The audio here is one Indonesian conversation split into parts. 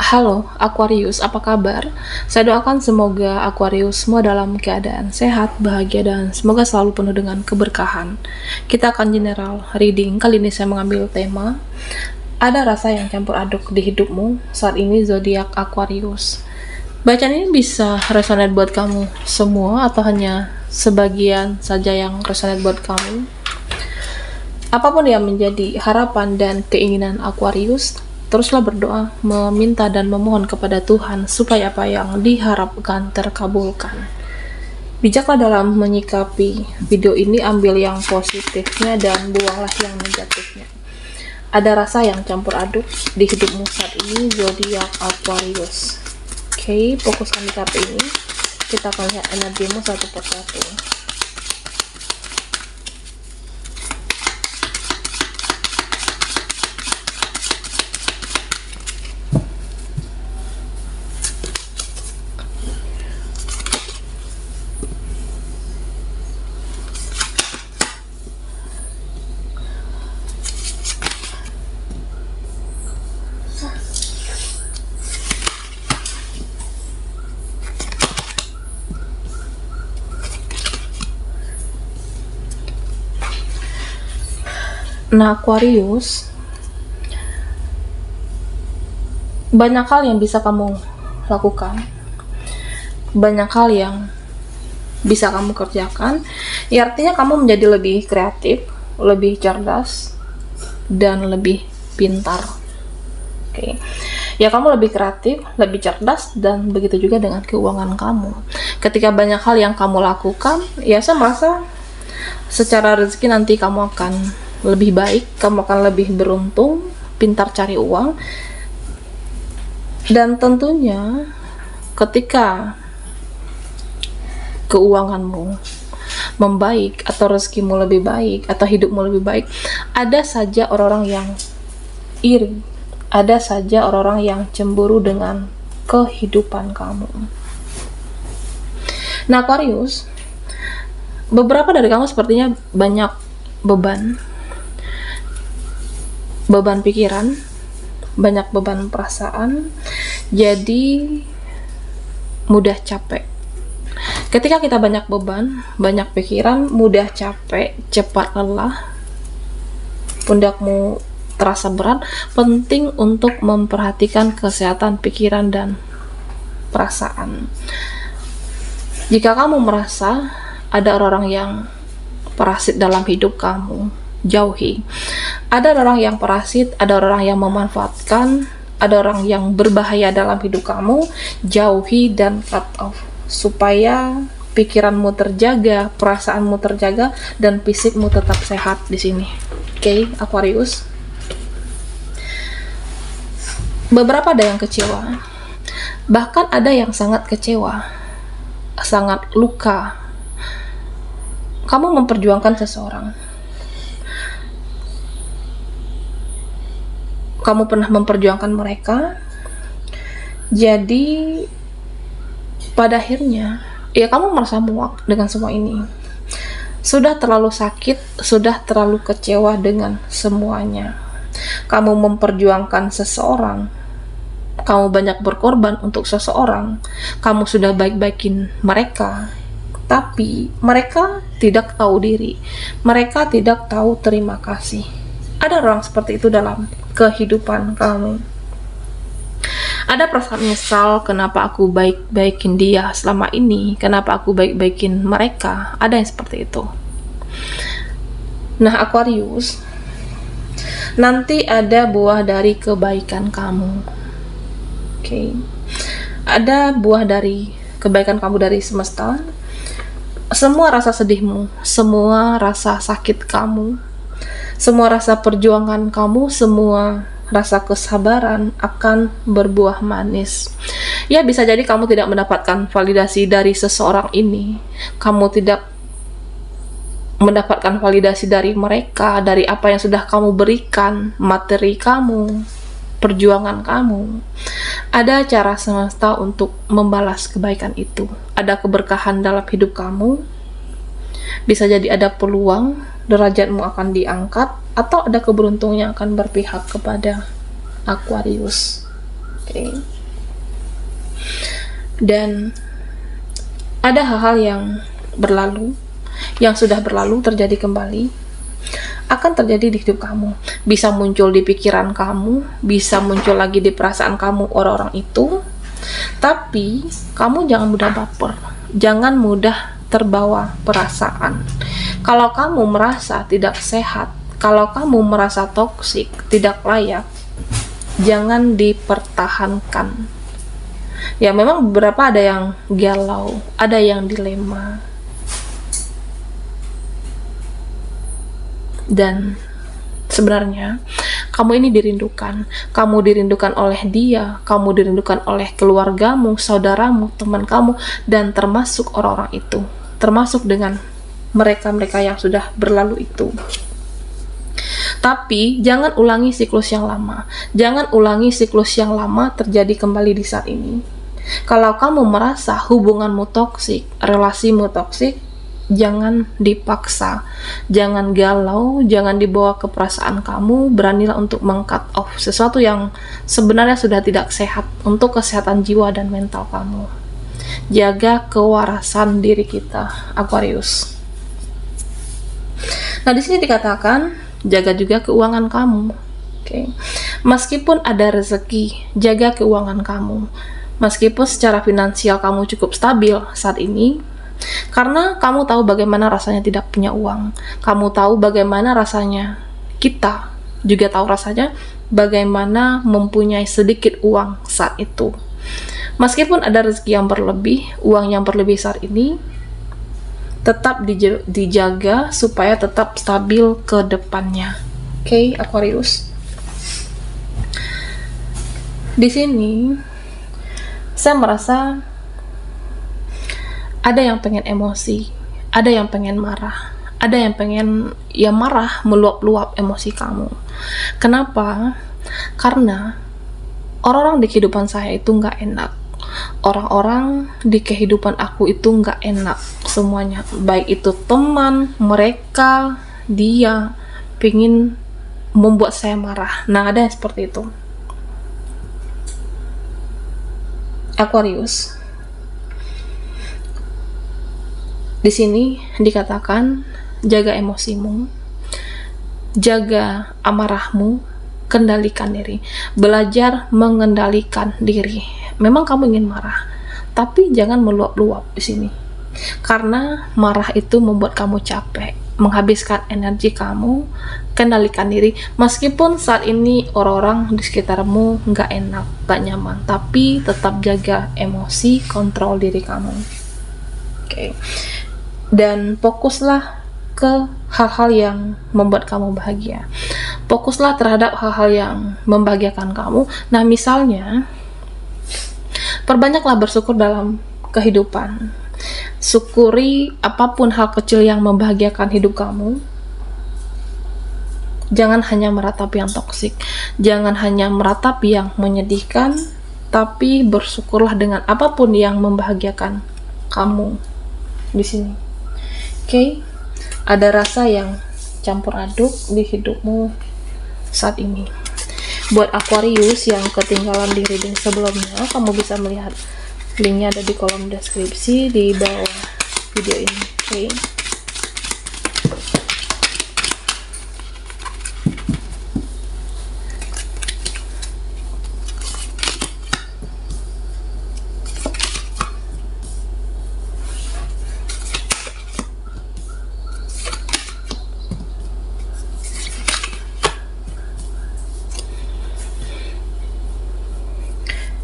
Halo Aquarius, apa kabar? Saya doakan semoga Aquarius semua dalam keadaan sehat, bahagia, dan semoga selalu penuh dengan keberkahan. Kita akan general reading. Kali ini saya mengambil tema ada rasa yang campur aduk di hidupmu saat ini, zodiak Aquarius. Bacaan ini bisa resonate buat kamu semua atau hanya sebagian saja yang resonate buat kamu. Apapun yang menjadi harapan dan keinginan Aquarius, teruslah berdoa, meminta dan memohon kepada Tuhan supaya apa yang diharapkan terkabulkan. Bijaklah dalam menyikapi video ini, ambil yang positifnya dan buanglah yang negatifnya. Ada rasa yang campur aduk di hidupmu saat ini, zodiak Aquarius. Oke, fokuskan di kartu ini. Kita akan lihat energimu satu persatu. Nah, Aquarius, banyak hal yang bisa kamu lakukan, banyak hal yang bisa kamu kerjakan. Ya, artinya kamu menjadi lebih kreatif, lebih cerdas, dan lebih pintar. Oke. Ya, kamu lebih kreatif, lebih cerdas, dan begitu juga dengan keuangan kamu. Ketika banyak hal yang kamu lakukan, ya saya merasa secara rezeki nanti kamu akan lebih baik, kamu akan lebih beruntung, pintar cari uang. Dan tentunya ketika keuanganmu membaik atau rezekimu lebih baik atau hidupmu lebih baik, ada saja orang-orang yang iri, ada saja orang-orang yang cemburu dengan kehidupan kamu. Nah, Aquarius, beberapa dari kamu sepertinya banyak beban pikiran, banyak beban perasaan, jadi mudah capek. Ketika kita banyak beban, banyak pikiran, mudah capek, cepat lelah, pundakmu terasa berat, penting untuk memperhatikan kesehatan pikiran dan perasaan. Jika kamu merasa ada orang yang parasit dalam hidup kamu, jauhi. Ada orang yang parasit, ada orang yang memanfaatkan, ada orang yang berbahaya dalam hidup kamu, jauhi dan cut off supaya pikiranmu terjaga, perasaanmu terjaga, dan fisikmu tetap sehat di sini. Oke, Aquarius. Beberapa ada yang kecewa, bahkan ada yang sangat kecewa, sangat luka. Kamu memperjuangkan seseorang, kamu pernah memperjuangkan mereka, jadi pada akhirnya ya kamu merasa muak dengan semua ini. Sudah terlalu sakit, sudah terlalu kecewa dengan semuanya. Kamu memperjuangkan seseorang, kamu banyak berkorban untuk seseorang, kamu sudah baik-baikin mereka, tapi mereka tidak tahu diri, mereka tidak tahu terima kasih. Ada orang seperti itu dalam kehidupan kamu. Ada perasaan menyesal, kenapa aku baik-baikin dia selama ini, kenapa aku baik-baikin mereka. Ada yang seperti itu. Nah, Aquarius, nanti ada buah dari kebaikan kamu. Oke. Ada buah dari kebaikan kamu dari semesta. Semua rasa sedihmu, semua rasa sakit kamu, semua rasa perjuangan kamu, semua rasa kesabaran akan berbuah manis. Ya, bisa jadi kamu tidak mendapatkan validasi dari seseorang ini, kamu tidak mendapatkan validasi dari mereka, dari apa yang sudah kamu berikan, materi kamu, perjuangan kamu. Ada cara semesta untuk membalas kebaikan itu. Ada keberkahan dalam hidup kamu. Bisa jadi ada peluang, derajatmu akan diangkat, atau ada keberuntungan yang akan berpihak kepada Aquarius. Oke. Dan ada hal-hal yang berlalu, yang sudah berlalu terjadi kembali, akan terjadi di hidup kamu. Bisa muncul di pikiran kamu, bisa muncul lagi di perasaan kamu orang-orang itu. Tapi kamu jangan mudah baper, jangan mudah terbawa perasaan. Kalau kamu merasa tidak sehat, kalau kamu merasa toksik, tidak layak, jangan dipertahankan. Ya memang beberapa ada yang galau, ada yang dilema. Dan sebenarnya kamu ini dirindukan oleh dia, kamu dirindukan oleh keluargamu, saudaramu, teman kamu, dan termasuk orang-orang itu, termasuk dengan mereka-mereka yang sudah berlalu itu. Tapi jangan ulangi siklus yang lama, jangan ulangi siklus yang lama terjadi kembali di saat ini. Kalau kamu merasa hubunganmu toksik, relasimu toksik, jangan dipaksa, jangan galau, jangan dibawa ke perasaan kamu. Beranilah untuk meng-cut off sesuatu yang sebenarnya sudah tidak sehat untuk kesehatan jiwa dan mental kamu. Jaga kewarasan diri kita, Aquarius. Nah, di sini dikatakan jaga juga keuangan kamu. Oke. Meskipun ada rezeki, jaga keuangan kamu. Meskipun secara finansial kamu cukup stabil saat ini, karena kamu tahu bagaimana rasanya tidak punya uang. Kamu tahu bagaimana rasanya, kita juga tahu rasanya bagaimana mempunyai sedikit uang saat itu. Meskipun ada rezeki yang berlebih, uang yang berlebih saat ini, tetap dijaga supaya tetap stabil ke depannya. Oke, Aquarius. Di sini saya merasa ada yang pengen emosi, ada yang pengen marah, ada yang pengen ya marah, meluap-luap emosi kamu. Kenapa? Karena orang-orang di kehidupan saya itu nggak enak. Orang-orang di kehidupan aku itu nggak enak semuanya. Baik itu teman, mereka, dia pengen membuat saya marah. Nah, ada yang seperti itu. Aquarius. Di sini dikatakan jaga emosimu, jaga amarahmu, kendalikan diri, belajar mengendalikan diri. Memang kamu ingin marah, tapi jangan meluap-luap di sini, karena marah itu membuat kamu capek, menghabiskan energi kamu. Kendalikan diri, meskipun saat ini orang-orang di sekitarmu nggak enak, nggak nyaman, tapi tetap jaga emosi, kontrol diri kamu. Oke. Dan fokuslah ke hal-hal yang membuat kamu bahagia. Fokuslah terhadap hal-hal yang membahagiakan kamu. Nah, misalnya, perbanyaklah bersyukur dalam kehidupan. Syukuri apapun hal kecil yang membahagiakan hidup kamu. Jangan hanya meratapi yang toksik, jangan hanya meratapi yang menyedihkan, tapi bersyukurlah dengan apapun yang membahagiakan kamu di sini. Oke, ada rasa yang campur aduk di hidupmu saat ini. Buat Aquarius yang ketinggalan di reading sebelumnya, kamu bisa melihat linknya ada di kolom deskripsi di bawah video ini. Oke.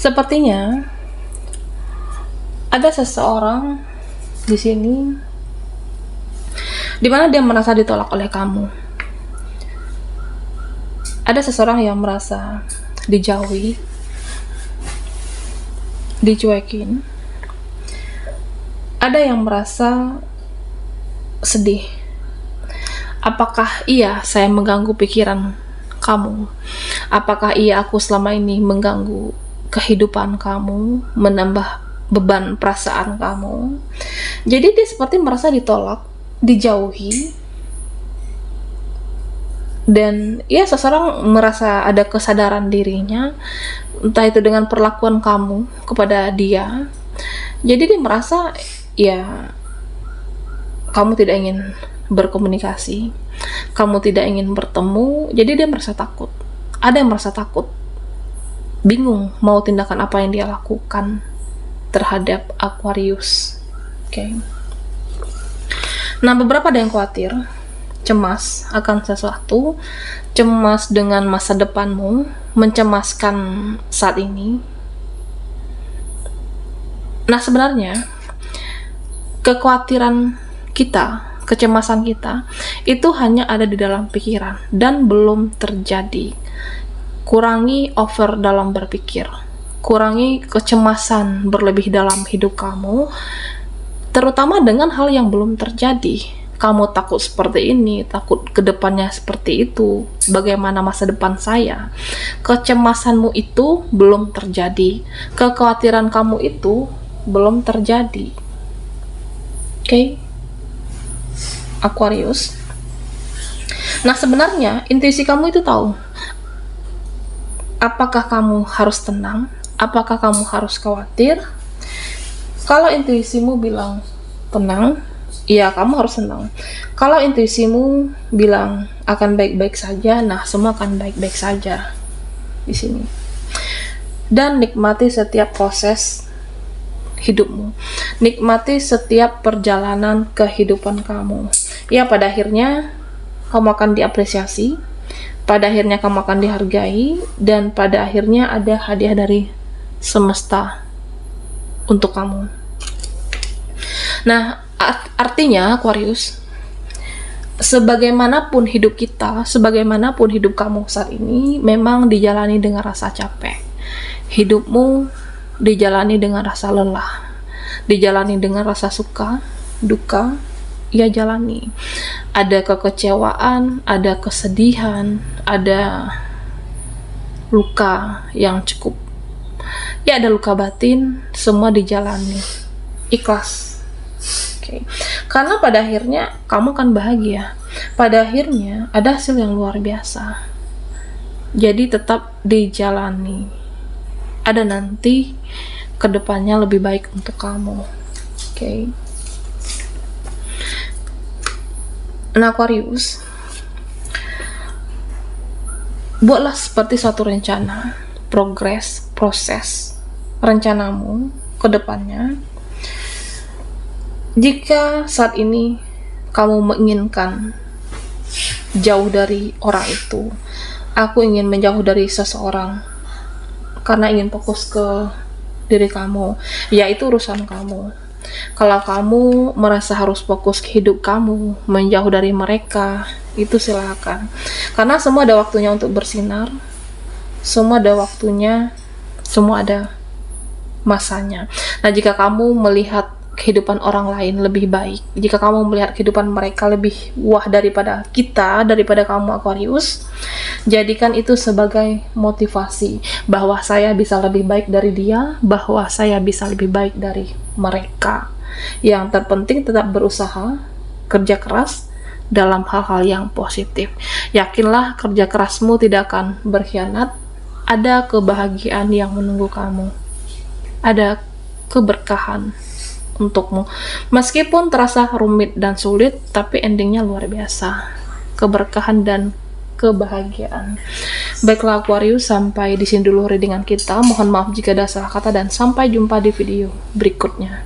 Sepertinya ada seseorang di sini di mana dia merasa ditolak oleh kamu. Ada seseorang yang merasa dijauhi, dicuekin. Ada yang merasa sedih. Apakah iya saya mengganggu pikiran kamu? Apakah iya aku selama ini mengganggu kehidupan kamu, menambah beban perasaan kamu? Jadi dia seperti merasa ditolak, dijauhi, dan ya seseorang merasa ada kesadaran dirinya, entah itu dengan perlakuan kamu kepada dia, Jadi dia merasa ya kamu tidak ingin berkomunikasi, kamu tidak ingin bertemu, jadi dia merasa takut. Ada yang merasa takut, bingung mau tindakan apa yang dia lakukan terhadap Aquarius. Oke. Nah, beberapa ada yang khawatir, cemas akan sesuatu, cemas dengan masa depanmu, mencemaskan saat ini. Nah, sebenarnya kekhawatiran kita, kecemasan kita itu hanya ada di dalam pikiran dan belum terjadi. Kurangi over dalam berpikir, kurangi kecemasan berlebih dalam hidup kamu, terutama dengan hal yang belum terjadi. Kamu takut seperti ini, takut kedepannya seperti itu, bagaimana masa depan saya. Kecemasanmu itu belum terjadi, kekhawatiran kamu itu belum terjadi. Oke? Aquarius. Nah, sebenarnya intuisi kamu itu tahu apakah kamu harus tenang, apakah kamu harus khawatir. Kalau intuisimu bilang tenang, ya kamu harus tenang. Kalau intuisimu bilang akan baik-baik saja, nah semua akan baik-baik saja di sini. Dan nikmati setiap proses hidupmu, nikmati setiap perjalanan kehidupan kamu. Ya, pada akhirnya kamu akan diapresiasi, pada akhirnya kamu akan dihargai, dan pada akhirnya ada hadiah dari semesta untuk kamu. Nah, artinya Aquarius, sebagaimanapun hidup kita, sebagaimanapun hidup kamu saat ini memang dijalani dengan rasa capek. Hidupmu dijalani dengan rasa lelah, dijalani dengan rasa suka, duka, ya jalani. Ada kekecewaan, ada kesedihan, ada luka yang cukup, ya ada luka batin, semua dijalani. Ikhlas. Oke. Karena pada akhirnya kamu akan bahagia. Pada akhirnya ada hasil yang luar biasa. Jadi tetap dijalani. Ada nanti kedepannya lebih baik untuk kamu. Oke. Nah, Aquarius, buatlah seperti satu rencana, progres, proses rencanamu ke depannya. Jika saat ini kamu menginginkan jauh dari orang itu, aku ingin menjauh dari seseorang karena ingin fokus ke diri kamu, ya itu urusan kamu. Kalau kamu merasa harus fokus ke hidup kamu, menjauh dari mereka, itu silakan. Karena semua ada waktunya untuk bersinar, semua ada waktunya, semua ada masanya. Nah, jika kamu melihat kehidupan orang lain lebih baik, jika kamu melihat kehidupan mereka lebih wah daripada kita, daripada kamu Aquarius, jadikan itu sebagai motivasi bahwa saya bisa lebih baik dari dia, bahwa saya bisa lebih baik dari mereka. Yang terpenting tetap berusaha, kerja keras dalam hal-hal yang positif. Yakinlah kerja kerasmu tidak akan berkhianat. Ada kebahagiaan yang menunggu kamu, ada keberkahan untukmu. Meskipun terasa rumit dan sulit, tapi endingnya luar biasa. Keberkahan dan kebahagiaan. Baiklah Aquarius, sampai di sini dulu readingan kita. Mohon maaf jika ada salah kata dan sampai jumpa di video berikutnya.